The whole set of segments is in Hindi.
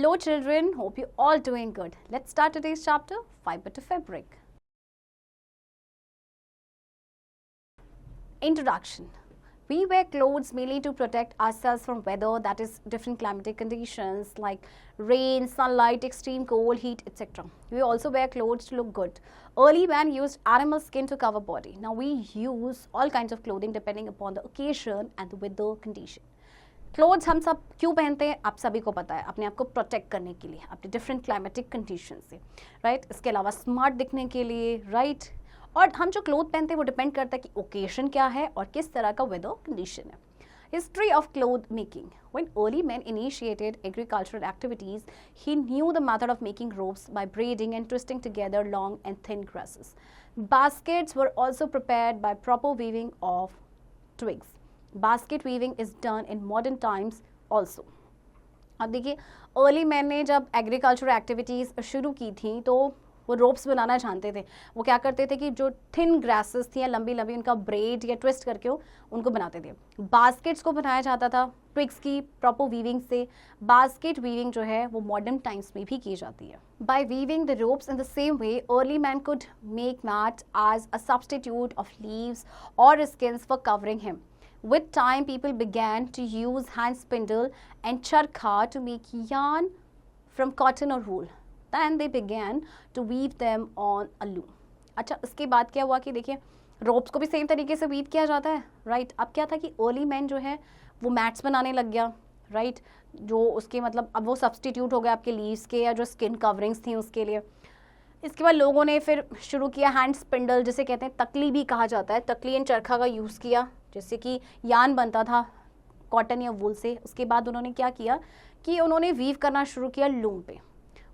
Hello children, hope you all doing good. Let's start today's chapter, Fiber to Fabric. Introduction. We wear clothes mainly to protect ourselves from weather, that is different climatic conditions like rain, sunlight, extreme cold, heat, etc. We also wear clothes to look good. Early man used animal skin to cover body. Now we use all kinds of clothing depending upon the occasion and the weather condition. Clothes हम सब क्यों पहनते हैं आप सभी को पता है, अपने आप को प्रोटेक्ट करने के लिए, अपने डिफरेंट क्लाइमेटिक कंडीशन से, राइट. इसके अलावा स्मार्ट दिखने के लिए, राइट. और हम जो क्लोथ पहनते हैं वो डिपेंड करता है कि ओकेजन क्या है और किस तरह का वेदर कंडीशन है. History of cloth making. When early men initiated agricultural activities, he knew the method of making ropes by braiding and twisting together long and thin grasses. Baskets were also prepared by proper weaving of twigs. Basket weaving is done in modern times also. अब देखिए अर्ली मैन ने जब एग्रीकल्चरल एक्टिविटीज़ शुरू की थी तो वो रोप्स बनाना जानते थे. वो क्या करते थे कि जो थिन ग्रासेस थी या लंबी लंबी उनका ब्रेड या ट्विस्ट करके उनको बनाते थे. बास्केट्स को बनाया जाता था ट्विग्स की प्रॉपर वीविंग से. बास्केट वीविंग जो है वो मॉडर्न टाइम्स में भी की जाती है. By weaving the ropes in the same way early man could make mat as a substitute of leaves और skins for covering him. With time, people began to use hand spindle and charkha to make yarn from cotton or wool. Then they began to weave them on a loom. अच्छा, इसके बाद क्या हुआ कि देखिए रोप्स को भी सेम तरीके से वीव किया जाता है, राइट. अब क्या था कि अर्ली मैन जो है वो मैट्स बनाने लग गया, राइट. जो उसके मतलब अब वो सब्सटीट्यूट हो गया आपके लीव्स के या जो स्किन कवरिंग्स थी उसके लिए. इसके बाद लोगों ने फिर शुरू किया हैंड स्पिंडल, जिसे कहते हैं तकली भी कहा जाता है. तकली एंड चरखा का यूज़ किया, जैसे कि यान बनता था कॉटन या वूल से. उसके बाद उन्होंने क्या किया कि उन्होंने वीव करना शुरू किया लूम पे.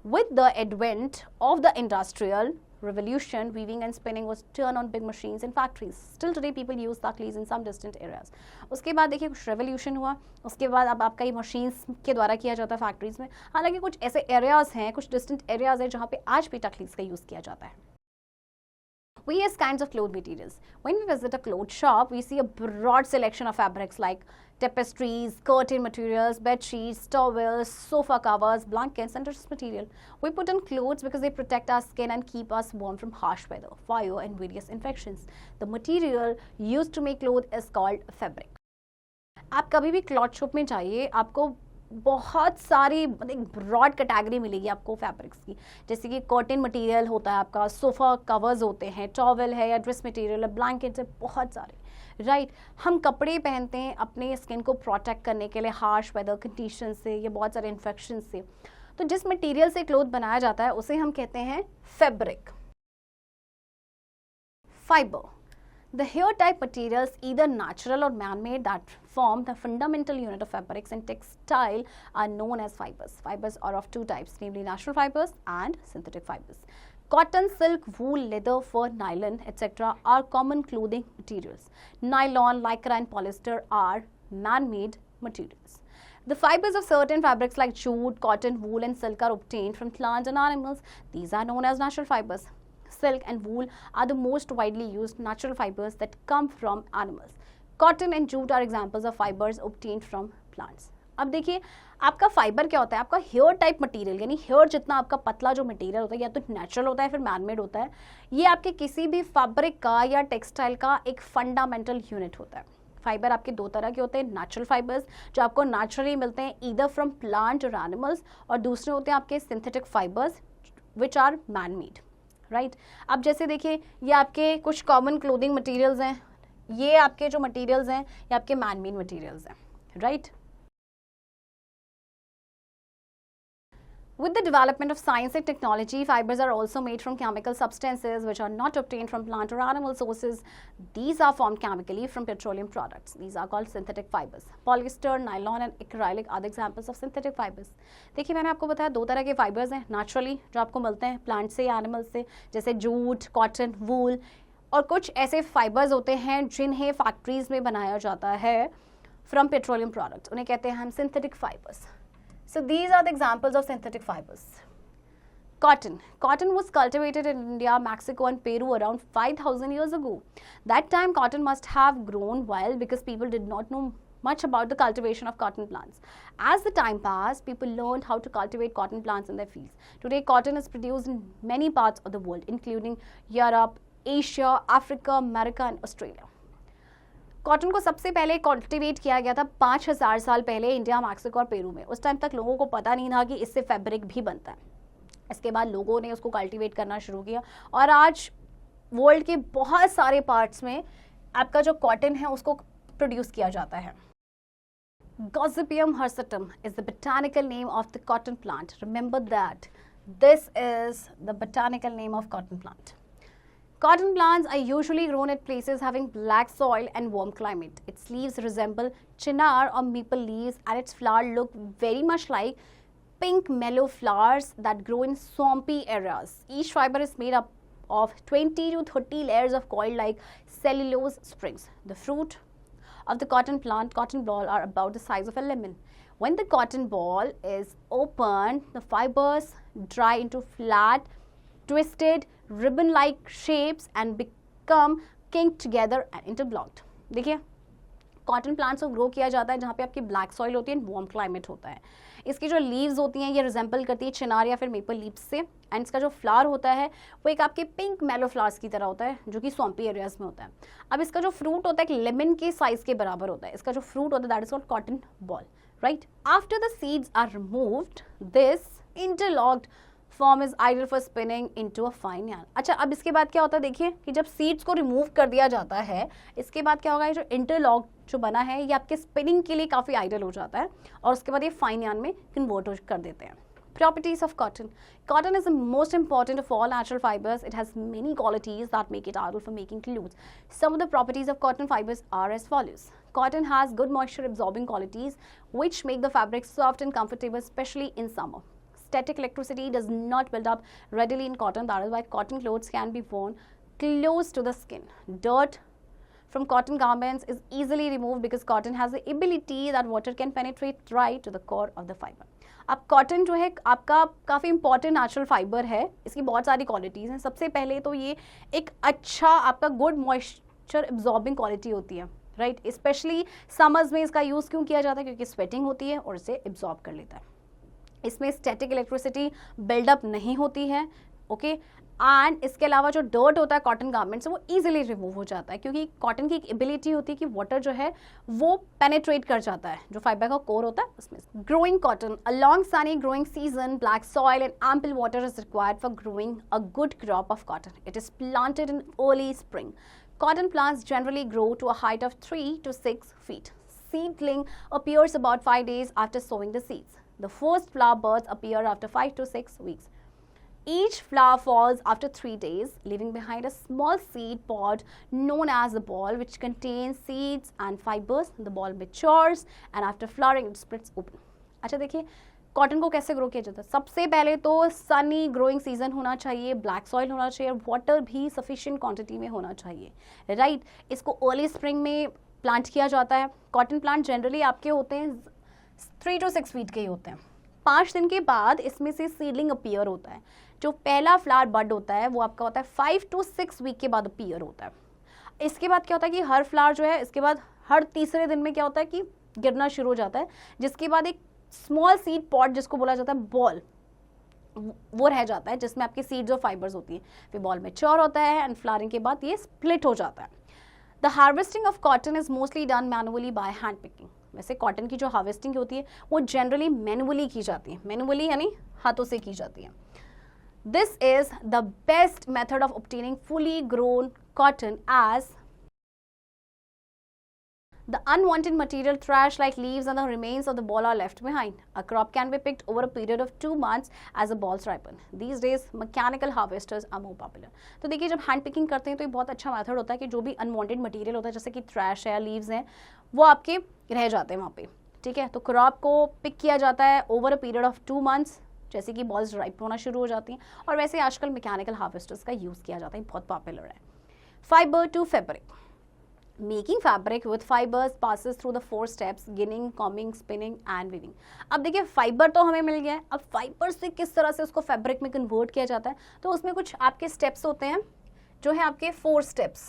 With the advent of the industrial revolution, weaving and spinning was turned on big machines in factories. Still today people use taklis in some distant areas. उसके बाद देखिए कुछ रेवोल्यूशन हुआ. उसके बाद अब आपका ये मशीन्स के द्वारा किया जाता है फैक्ट्रीज में. हालांकि कुछ ऐसे एरियाज हैं, कुछ डिस्टेंट एरियाज हैं जहाँ पे आज भी तकलीस का यूज़ किया जाता है. Various kinds of cloth materials. When we visit a cloth shop, we see a broad selection of fabrics like tapestries, curtain materials, bed sheets, towels, sofa covers, blankets, and dress material. We put on clothes because they protect our skin and keep us warm from harsh weather, fire, and various infections. The material used to make clothes is called fabric. आप कभी भी क्लॉथ शॉप में जाइए, आपको बहुत सारी मतलब ब्रॉड कैटेगरी मिलेगी आपको फैब्रिक्स की. जैसे कि कॉटन मटेरियल होता है आपका, सोफ़ा कवर्स होते हैं, टॉवल है या ड्रेस मटेरियल है, ब्लैंकेट्स है, बहुत सारे, राइट. हम कपड़े पहनते हैं अपने स्किन को प्रोटेक्ट करने के लिए हार्श वेदर कंडीशन से या बहुत सारे इन्फेक्शन से. तो जिस मटेरियल से क्लोथ बनाया जाता है उसे हम कहते हैं fabric. Fibre. The hair type materials, either natural or man-made, that form the fundamental unit of fabrics and textile are known as fibers. Fibers are of two types, namely natural fibers and synthetic fibers. Cotton, silk, wool, leather, fur, nylon, etc. are common clothing materials. Nylon, lycra and polyester are man-made materials. The fibers of certain fabrics like jute, cotton, wool and silk are obtained from plants and animals. These are known as natural fibers. Silk and wool are the most widely used natural fibers that come from animals. Cotton and jute are examples of fibers obtained from plants. अब देखिए आपका फाइबर क्या होता है, आपका हेयर टाइप मटेरियल, यानी हेयर जितना आपका पतला जो मटेरियल होता है या तो नेचुरल होता है फिर मैनमेड होता है. ये आपके किसी भी फैब्रिक का या टेक्सटाइल का एक फंडामेंटल यूनिट होता है. फाइबर आपके दो तरह के होते हैं, नेचुरल फाइबर्स जो आपको नेचुरली मिलते हैं ईदर फ्रॉम प्लांट और एनिमल्स, और दूसरे होते हैं आपके synthetic fibres which are man made, right. अब जैसे देखिए ये आपके कुछ कॉमन क्लोथिंग मटेरियल्स हैं, ये आपके जो मटेरियल्स हैं ये आपके मैन मेड मटेरियल्स हैं, right. With the development of science and technology, fibers are also made from chemical substances which are not obtained from plant or animal sources. These are formed chemically from petroleum products. These are called synthetic fibers. Polyester, nylon and acrylic are the examples of synthetic fibers. देखिए मैंने आपको बताया दो तरह के फाइबर्स हैं नेचुरली जो आपको मिलते हैं प्लांट से या एनिमल से, जैसे जूट, कॉटन, वूल, और कुछ ऐसे फाइबर्स होते हैं जिन्हें फैक्ट्रीज में बनाया जाता है फ्रॉम पेट्रोलियम प्रोडक्ट्स, उन्हें कहते हैं हम synthetic fibres. So these are the examples of synthetic fibers. Cotton. Cotton was cultivated in India, Mexico and Peru around 5,000 years ago. That time cotton must have grown wild because people did not know much about the cultivation of cotton plants. As the time passed, people learned how to cultivate cotton plants in their fields. Today, cotton is produced in many parts of the world, including Europe, Asia, Africa, America and Australia. Cotton को सबसे पहले कल्टिवेट किया गया था 5000 साल पहले इंडिया, मैक्सिको और पेरू में. उस टाइम तक लोगों को पता नहीं था कि इससे फैब्रिक भी बनता है. इसके बाद लोगों ने उसको कल्टिवेट करना शुरू किया और आज वर्ल्ड के बहुत सारे पार्ट्स में आपका जो कॉटन है उसको प्रोड्यूस किया जाता है. Gossypium hirsutum is the botanical name of the cotton plant. Remember that. This is the botanical name of cotton plant. Cotton plants are usually grown at places having black soil and warm climate. Its leaves resemble chinar or maple leaves and its flowers look very much like pink mellow flowers that grow in swampy areas. Each fiber is made up of 20 to 30 layers of coil-like cellulose springs. The fruit of the cotton plant, cotton ball, are about the size of a lemon. When the cotton ball is opened, the fibers dry into flat, twisted, ribbon-like shapes and become kinked together and interlocked. देखिए, कॉटन प्लांट्स को ग्रो किया जाता है जहाँ पे आपकी ब्लैक सॉइल होती है, वार्म क्लाइमेट होता है. इसकी जो लीव्स होती हैं ये रिजेंबल करती है चिनार या फिर मेपल लीव्स से. एंड इसका जो फ्लावर होता है वो एक आपके पिंक मेलो फ्लावर्स की तरह होता है जो कि स्वम्पी एरियाज में होता है. अब इसका जो फ्रूट होता है एक लेमन के साइज के बराबर होता है. इसका जो फ्रूट होता है that is called cotton ball, right. After the seeds are removed, this interlocked form is ideal for spinning into a fine yarn. अच्छा, अब इसके बाद क्या होता है, देखिए कि जब सीड्स को रिमूव कर दिया जाता है इसके बाद क्या होगा, ये जो इंटरलॉक जो बना है ये आपके स्पिनिंग के लिए काफ़ी आइडियल हो जाता है और उसके बाद ये फाइन yarn में कन्वर्ट कर देते हैं. Properties of cotton. Cotton is the most important of all natural fibers. It has many qualities that make it ideal for making clothes. Some of the properties of cotton fibers are as follows. Cotton has good moisture absorbing qualities which make the fabric soft and comfortable, especially in summer. Static electricity does not build up readily in cotton. That is why cotton clothes can be worn close to the skin. Dirt from cotton garments is easily removed because cotton has the ability that water can penetrate right to the core of the fiber. अब कॉटन जो है आपका काफ़ी इंपॉर्टेंट नेचुरल फाइबर है. इसकी बहुत सारी क्वालिटीज़ हैं. सबसे पहले तो ये एक अच्छा आपका गुड मॉइस्चर एब्जॉर्बिंग क्वालिटी होती है, राइट. स्पेशली समर्स में इसका यूज़ क्यों किया जाता है, क्योंकि स्वेटिंग होती है और इसे एब्जॉर्ब कर लेता है. इसमें स्टैटिक इलेक्ट्रिसिटी बिल्डअप नहीं होती है, ओके. एंड इसके अलावा जो डर्ट होता है कॉटन गारमेंट से वो इजीली रिमूव हो जाता है क्योंकि कॉटन की एक एबिलिटी होती है कि वाटर जो है वो पेनेट्रेट कर जाता है जो फाइबर का कोर होता है उसमें. Growing cotton. A long Sunny growing season, black soil and ample water is required for growing a good crop of cotton. It is planted in early spring. Cotton plants generally grow to a height of 3 to 6 feet. Seedling appears about 5 days after sowing the seeds. The first flower buds appear after 5 to 6 weeks. Each flower falls after 3 days, leaving behind a small seed pod known as the ball, which contains seeds and fibers. The ball matures and after flowering it splits open. अच्छा देखिए कॉटन को कैसे ग्रो किया जाता है. सबसे पहले तो सनी ग्रोइंग सीजन होना चाहिए, ब्लैक सॉइल होना चाहिए, वाटर भी सफिशिएंट क्वांटिटी में होना चाहिए, राइट. इसको अर्ली स्प्रिंग में प्लांट किया जाता है. कॉटन प्लांट जनरली आपके होते हैं 3 to 6 फीट के ही होते हैं. 5 दिन के बाद इसमें से सीडलिंग अपीयर होता है. जो पहला फ्लावर बड होता है वो आपका होता है 5 to 6 वीक के बाद अपीयर होता है. इसके बाद क्या होता है कि हर फ्लावर जो है इसके बाद हर तीसरे दिन में क्या होता है कि गिरना शुरू हो जाता है, जिसके बाद एक स्मॉल सीड पॉट जिसको बोला जाता है बॉल वो रह जाता है जिसमें आपकी सीड्स और फाइबर्स होती हैं. फिर बॉल मैच्योर होता है एंड फ्लावरिंग के बाद ये स्प्लिट हो जाता है. The harvesting of cotton is mostly done manually by hand picking. वैसे कॉटन की जो हार्वेस्टिंग होती है वो जनरली मैनुअली की जाती है. मैनुअली यानी हाथों से की जाती है. This is the best method of obtaining fully grown cotton as the unwanted material, trash like leaves and the remains of the ball are left behind. A crop can be picked over a period of 2 months as the balls ripen. These days, mechanical harvesters are more popular. तो देखिए जब हैंड पिकिंग करते हैं तो ये बहुत अच्छा मेथड होता है कि जो भी अनवांटेड मटेरियल होता है जैसे कि ट्रैश है, लीव्स हैं, वो आपके रह जाते हैं वहाँ पे, ठीक है. तो क्रॉप को पिक किया जाता है over a period of 2 months जैसे कि बॉल्स राइप होना शुरू हो जाती हैं. और वैसे आजकल मैकेनिकल हार्वेस्टर्स का यूज़ किया जाता है, बहुत पॉपुलर है. Fibre to fabric. Making fabric with fibres passes through the 4 steps: ginning, combing, spinning and weaving. अब देखिए फाइबर तो हमें मिल गया है, अब फाइबर से किस तरह से उसको फैब्रिक में कन्वर्ट किया जाता है तो उसमें कुछ आपके स्टेप्स होते हैं जो है आपके 4 steps.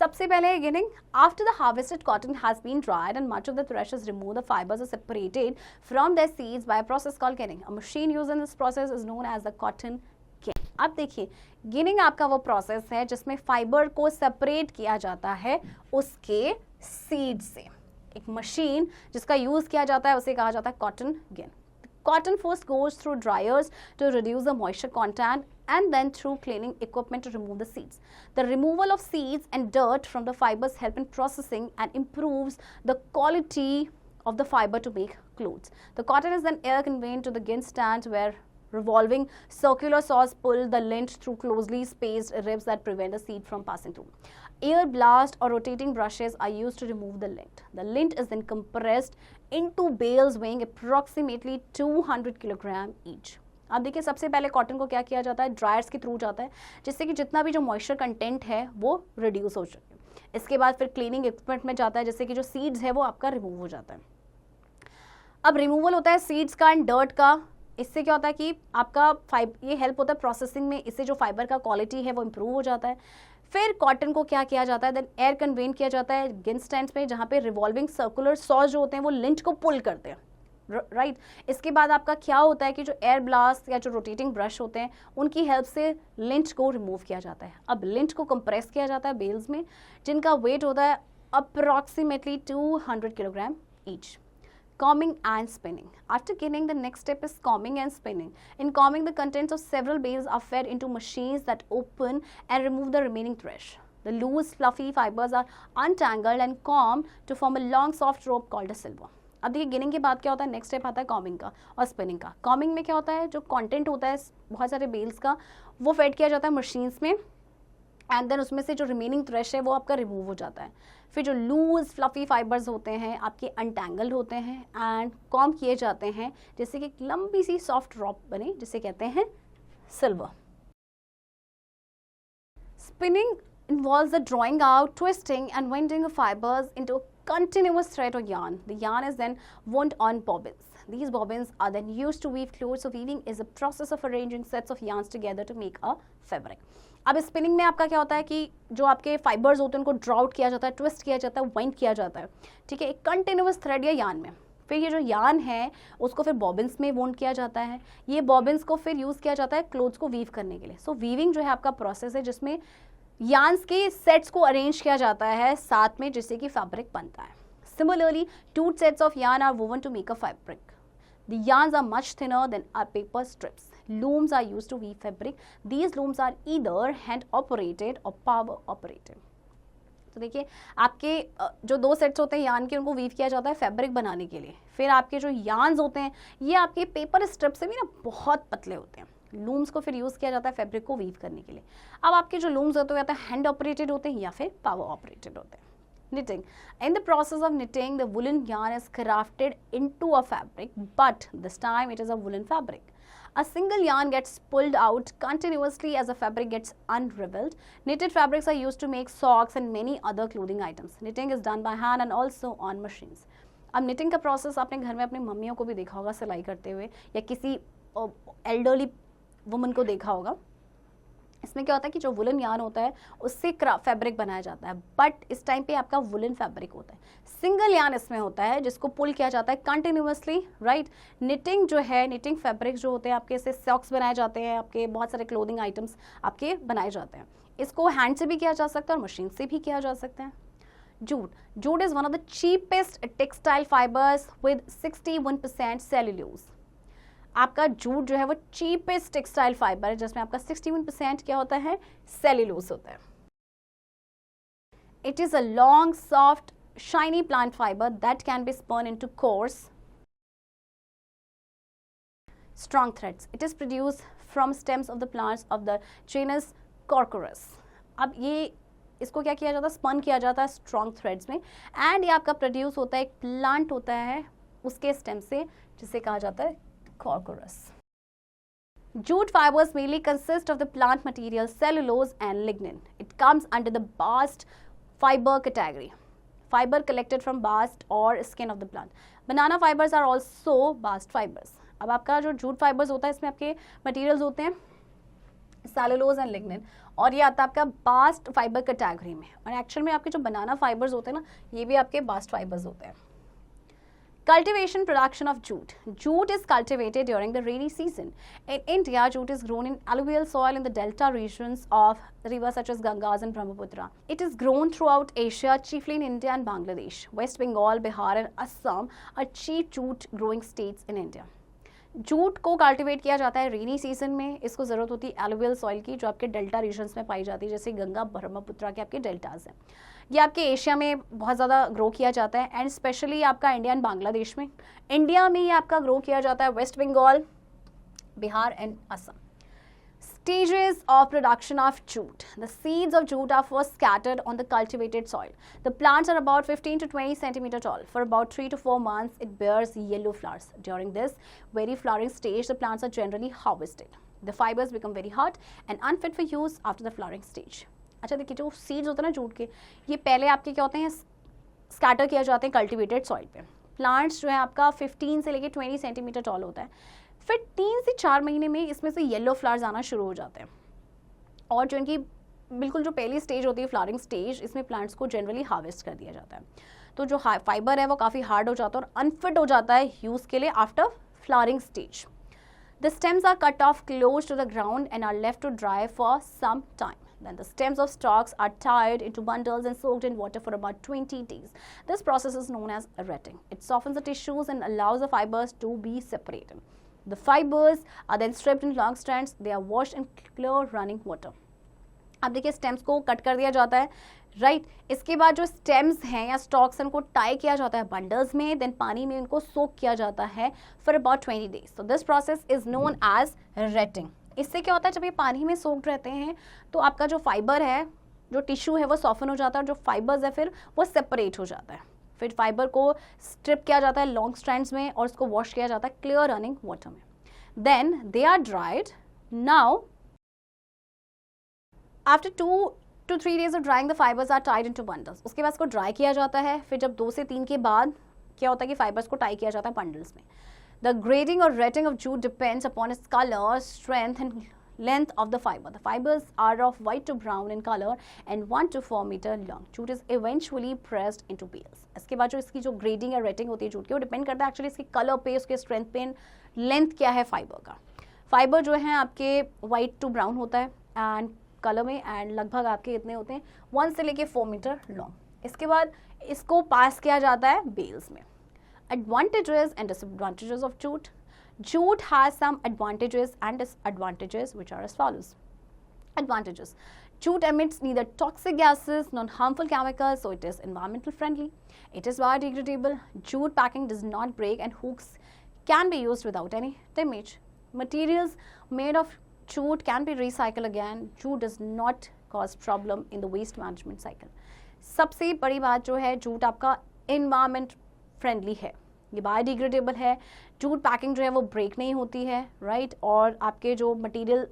सबसे पहले ginning, after the harvested cotton has been dried and much of the thresh is removed, the fibres are separated from their seeds by a process called ginning. A machine used in this process is known as the cotton gin. अब देखिए, गिनिंग आपका वो प्रोसेस है जिसमें फाइबर को सेपरेट किया जाता है उसके सीड से। एक मशीन जिसका यूज किया जाता है उसे कहा जाता है cotton gin. Cotton first goes through dryers to reduce the moisture content and then through cleaning equipment to remove the seeds. The removal of seeds and dirt from the fibers help in processing and improves the quality of the fiber to make clothes. The cotton is then air conveyed to the gin stand where revolving circular saws pull the lint through closely spaced ribs that prevent the seed from passing through. Air blast or rotating brushes are used to remove the lint. The lint is then compressed into bales weighing approximately 200 kilogram each. अब देखिए, सबसे पहले कॉटन को क्या किया जाता है, ड्रायर्स के थ्रू जाता है जिससे कि जितना भी जो मॉइस्चर कंटेंट है वो रिड्यूस हो सके। इसके बाद फिर क्लीनिंग इक्विपमेंट में जाता है जिससे कि जो सीड्स है वो आपका रिमूव हो जाता है। अब रिमूवल होता है सीड्स का एंड डर्ट का। इससे क्या होता है कि आपका ये हेल्प होता है प्रोसेसिंग में, इससे जो फाइबर का क्वालिटी है वो इम्प्रूव हो जाता है। फिर कॉटन को क्या किया जाता है, देन एयर कन्वेन किया जाता है गिन स्टैंड्स में जहाँ पे रिवॉल्विंग सर्कुलर सॉज जो होते हैं वो लिंट को पुल करते हैं, राइट। इसके बाद आपका क्या होता है कि जो एयर ब्लास्ट या जो रोटेटिंग ब्रश होते हैं उनकी हेल्प से लिंट को रिमूव किया जाता है। अब लिंट को कंप्रेस किया जाता है बेल्स में जिनका वेट होता है approximately 200 kilogram each. Combing and spinning. After ginning, the next step is combing and spinning. In combing, the contents of several bales are fed into machines that open and remove the remaining thresh. The loose, fluffy fibers are untangled and combed to form a long, soft rope called a silver. अब देखिए, गिनिंग के बाद क्या होता है, नेक्स्ट स्टेप आता है कॉम्बिंग का और स्पिनिंग का। कॉम्बिंग में क्या होता है, जो कंटेंट होता है बहुत सारे बेल्स का वो फेड किया जाता है मशीन्स में एंड देन उसमें से जो रिमेनिंग थ्रेश है वो आपका रिमूव हो जाता है। फिर जो लूज फ्लफी फाइबर्स होते हैं आपके अनटैंगल्ड होते हैं एंड कॉम्ब किए जाते हैं जिससे कि एक लंबी सी सॉफ्ट ड्रॉप बने जिसे कहते हैं silver. Spinning involves the drawing out, twisting and winding of fibers into a continuous thread or yarn. The yarn is then wound on bobbins. These bobbins are then used to weave clothes. So weaving is a process of arranging sets of yarns together to make a fabric. अब स्पिनिंग में आपका क्या होता है कि जो आपके फाइबर्स होते हैं उनको ड्रॉ आउट किया जाता है, ट्विस्ट किया जाता है, वाइंड किया जाता है, ठीक है, एक कंटिन्यूअस थ्रेड या यार्न में। फिर ये जो यार्न है उसको फिर बॉबिन्स में वोंड किया जाता है। ये बॉबिन्स को फिर यूज़ किया जाता है क्लोथ्स को वीव करने के लिए। सो वीविंग जो है आपका प्रोसेस है जिसमें यार्न्स के सेट्स को अरेंज किया जाता है साथ में जिससे कि फैब्रिक बनता है। Similarly, 2 sets of yarn are woven to make a fabric. The yarns are much thinner than our paper strips. Looms are used to weave fabric. These looms are either hand operated or power operated. तो देखिए, आपके जो 2 सेट्स होते हैं यार्न के उनको वीव किया जाता है फैब्रिक बनाने के लिए। फिर आपके जो यार्न्स होते हैं ये आपके पेपर स्ट्रिप से भी ना बहुत पतले होते हैं। लूम्स को फिर यूज़ किया जाता है फैब्रिक को वीव करने के लिए। अब आपके जो लूम्स होते हैं या तो हैंड ऑपरेटेड होते हैं या फिर पावर ऑपरेटेड होते हैं। Knitting. In the process of knitting, the woolen yarn is crafted into a fabric, but this time it is a woolen fabric. A single yarn gets pulled out continuously as the fabric gets unraveled. Knitted fabrics are used to make socks and many other clothing items. Knitting is done by hand and also on machines. अब knitting का process आपने घर में अपनी मम्मियों को भी देखा होगा सिलाई करते हुए या किसी elderly woman को देखा होगा। इसमें क्या होता है कि जो वुलन यार्न होता है उससे फैब्रिक बनाया जाता है, बट इस टाइम पे आपका वुलन फैब्रिक होता है। सिंगल यार्न इसमें होता है जिसको पुल किया जाता है कंटिन्यूअसली, राइट। निटिंग जो है, निटिंग फैब्रिक जो होते हैं आपके इससे सॉक्स बनाए जाते हैं, आपके बहुत सारे क्लोथिंग आइटम्स आपके बनाए जाते हैं। इसको हैंड से भी किया जा सकता है और मशीन से भी किया जा सकता है। Jute, jute is one of the cheapest textile fibres with 61% cellulose. आपका जूट जो है वो चीपेस्ट टेक्सटाइल फाइबर है जिसमें आपका 61% क्या होता है, सेल्यूलोज होता है। It is a long soft shiny plant fibre that can be spun into coarse strong threads. It is produced from stems of the plants of the genus Corchorus. अब ये इसको क्या किया जाता है, स्पन किया जाता है स्ट्रॉन्ग थ्रेड्स में एंड ये आपका प्रोड्यूस होता है, एक प्लांट होता है उसके स्टेम से जिसे कहा जाता है Corcorus. Jute fibers mainly consist of the plant material cellulose and lignin. It comes under the bast fiber category. Fiber collected from bast or skin of the plant. Banana fibers are also bast fibers. अब आपका जो जूट फाइबर्स होता है इसमें आपके मटेरियल्स होते हैं सेलुलोज एंड लिग्निन, और ये आता है आपका बास्ट फाइबर कैटेगरी में। और एक्चुअल में आपके जो बनाना फाइबर्स होते हैं ना, ये भी आपके बास्ट फाइबर्स होते हैं। Cultivation production of jute. Jute is cultivated during the rainy season. In India, jute is grown in alluvial soil in the delta regions of rivers such as Gangas and Brahmaputra. It is grown throughout Asia, chiefly in India and Bangladesh. West Bengal, Bihar and Assam are chief jute growing states in India. Jute को कल्टिवेट किया जाता है रेनी सीजन में। इसको ज़रूरत होती है एलुवियल सॉइल की, जो आपके डेल्टा रीजन्स में पाई जाती है, जैसे गंगा ब्रह्मपुत्रा के आपके डेल्टाज हैं। ये आपके एशिया में बहुत ज़्यादा ग्रो किया जाता है, एंड स्पेशली आपका इंडिया एंड बांग्लादेश में। इंडिया में ये आपका ग्रो किया जाता है West Bengal, Bihar and Assam. Stages of production of jute. The seeds of jute are first scattered on the cultivated soil. The plants are about 15 to 20 centimeter tall. For about 3 to 4 months, it bears yellow flowers. During this very flowering stage, the plants are generally harvested. The fibers become very hard and unfit for use after the flowering stage. अच्छा देखिए, जो सीड्स होते हैं ना जूट के, ये पहले आपके क्या होते हैं, स्कैटर किया जाते हैं कल्टिवेटेड सॉइल पे। प्लांट्स जो है आपका 15 से लेके 20 सेंटीमीटर टॉल होता है। फिर 3 से 4 महीने में इसमें से येलो फ्लावर्स आना शुरू हो जाते हैं, और जो इनकी बिल्कुल जो पहली स्टेज होती है फ्लावरिंग स्टेज, इसमें प्लांट्स को जनरली हार्वेस्ट कर दिया जाता है। तो जो फाइबर है वो काफ़ी हार्ड हो जाता है और अनफिट हो जाता है यूज़ के लिए after flowering stage. The stems are cut off close to the ground and are left to dry for some time. Then the stems of stalks are tied into bundles and soaked in water for about 20 days. This process is known as retting. It softens the tissues and allows the fibers to be separated. The fibers are then stripped in long strands. They are washed in clear running water. अब देखिए स्टेम्स को कट कर दिया जाता है, राइट। इसके बाद जो स्टेम्स हैं या स्टॉक्स हैं उनको टाई किया जाता है बंडल्स में, देन पानी में उनको सोक किया जाता है for about 20 days. So this process is known as retting. इससे क्या होता है, जब ये पानी में सोक्ड रहते हैं तो आपका जो फाइबर है, जो टिश्यू है वो सॉफन हो जाता है और जो फाइबर्स है फिर वो सेपरेट हो जाता है. फिर फाइबर को स्ट्रिप किया जाता है लॉन्ग स्ट्रैंड्स में और उसको वॉश किया जाता है क्लियर रनिंग वाटर में. Then they are dried. Now after 2 to 3 days of drying, the fibers are tied into bundles. उसके बाद इसको ड्राई किया जाता है. फिर जब 2 से 3 के बाद क्या होता है कि फाइबर्स को टाई किया जाता है बंडल्स में. The grading or retting of jute depends upon its color, strength and length of the fiber. The fibers are of white to brown in color and 1 to 4 meter long. Jute is eventually pressed into bales. इसके बाद जो इसकी जो grading या retting होती है जूट की, वो डिपेंड करता है एक्चुअली इसकी कलर पे, उसके स्ट्रेंथ पे, लेंथ क्या है फाइबर का. फाइबर जो है आपके वाइट टू ब्राउन होता है एंड कलर में, एंड लगभग आपके इतने होते हैं 1 से लेके 4 मीटर लॉन्ग. इसके बाद इसको पास किया जाता है बेल्स में. Advantages and disadvantages of jute. Jute has some advantages and disadvantages which are as follows. Advantages. Jute emits neither toxic gases nor harmful chemicals, so it is environmental friendly. It is biodegradable. Jute packing does not break and hooks can be used without any damage. Materials made of jute can be recycled again. Jute does not cause problem in the waste management cycle. सबसे बड़ी बात जो है, जूट आपका environment फ्रेंडली है, ये बायोडिग्रेडेबल है. जूट पैकिंग जो है वो ब्रेक नहीं होती है, राइट. और आपके जो मटेरियल,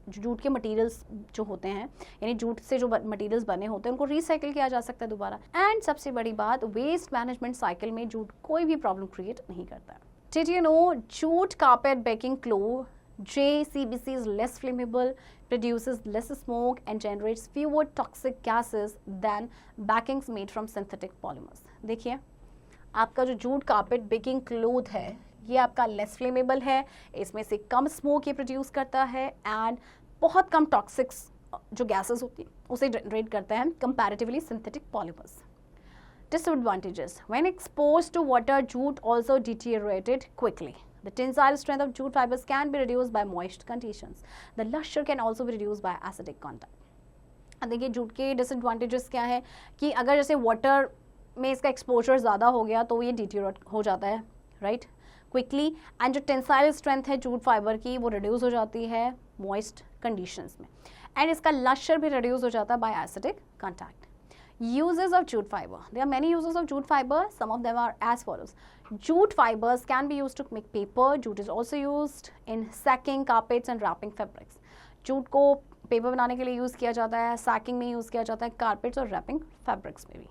जूट के मटेरियल्स जो होते हैं, यानी जूट से जो मटेरियल्स बने होते हैं उनको रिसाइकिल किया जा सकता है दोबारा. एंड सबसे बड़ी बात, वेस्ट मैनेजमेंट साइकिल में जूट कोई भी प्रॉब्लम क्रिएट नहीं करता है. Did you know jute carpet backing cloth JCBC is less flammable, produces less smoke and generates fewer toxic gases than backings made from synthetic polymers. देखिए आपका जो जूट कारपेट बेकिंग क्लोथ है ये आपका लेस फ्लेमेबल है, इसमें से कम स्मोक ये प्रोड्यूस करता है एंड बहुत कम टॉक्सिक्स जो गैसेस होती हैं उसे जनरेट करता है comparatively synthetic polymers. Disadvantages. When exposed to water, jute also deteriorated quickly. The tensile strength of jute fibers can be reduced by moist conditions. The luster can also be reduced by acidic contact. अब देखिए जूट के डिसएडवांटेजेस क्या है कि अगर जैसे वाटर में इसका एक्सपोजर ज़्यादा हो गया तो ये डिटीरियोरेट हो जाता है, राइट, क्विकली. एंड जो टेंसाइल स्ट्रेंथ है जूट फाइबर की वो रिड्यूस हो जाती है मॉइस्ट कंडीशंस में. एंड इसका लश्चर भी रिड्यूस हो जाता है by acidic contact. Uses of jute fiber. There are many uses of jute fiber. Some of them are as follows. Jute fibers can be used to make paper. Jute is also used in sacking, carpets and wrapping fabrics. Jute को पेपर बनाने के लिए यूज़ किया जाता है, सैकिंग में यूज़ किया जाता है, कारपेट्स और रैपिंग फैब्रिक्स में भी.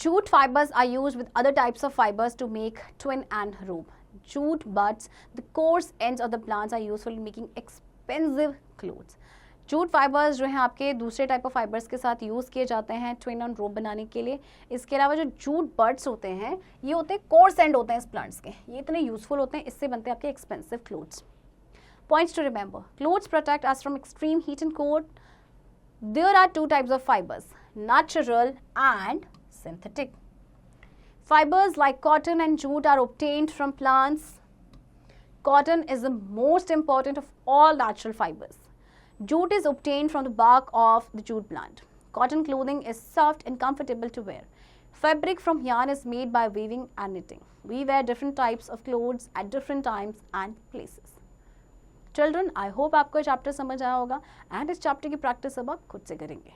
Jute fibers are used with other types of fibers to make twin and rope. jute buds, the coarse ends of the plants are useful in making expensive clothes. Jute fibres जो हैं आपके दूसरे टाइप ऑफ फाइबर्स के साथ यूज़ किए जाते हैं ट्विन ऑन रोप बनाने के लिए. इसके अलावा जो जूट बड्स होते हैं ये होते हैं कोर्स एंड होते हैं इस प्लांट्स के, ये इतने यूजफुल होते हैं, इससे बनते हैं आपके expensive clothes. Points to remember. Clothes protect us from extreme heat and cold. There are two types of fibers, natural and synthetic. Fibers like cotton and jute are obtained from plants. Cotton is the most important of all natural fibers. Jute is obtained from the bark of the jute plant. Cotton clothing is soft and comfortable to wear. Fabric from yarn is made by weaving and knitting. We wear different types of clothes at different times and places. Children, I hope आपको चैप्टर समझ आया होगा एंड इस चैप्टर की प्रैक्टिस अब आप खुद से करेंगे.